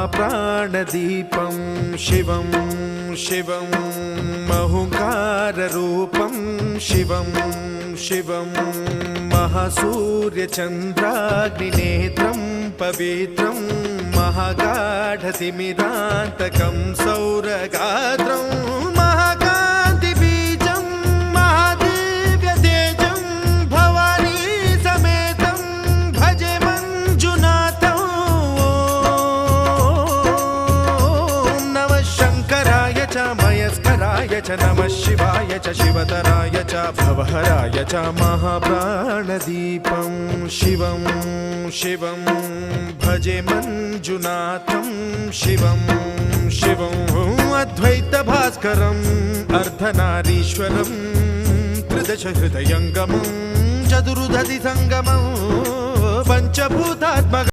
महाप्राणदीपं शिवं शिवं महुङ्काररूपं शिवं शिवं महासूर्यचन्द्राग्निनेत्रं पवित्रं महागाढतिमिरान्तकं सौरगात्रं महाकान्तिबीजं महादिव्यतेजं भवानी समेतं भजे मञ्जुनाथं। ॐ नमः शङ्कराय च मयस्कराय च नमः शिवाय च शिवतराय च भवहराय च महाप्राणदीपं शिवं शिवं भजे मञ्जुनाथं शिवं शिवं अद्वैतभास्करम् अर्धनारीश्वरं त्रिदशहृदयङ्गमं चतुर्दधिसङ्गमं पञ्चभूतात्मकम्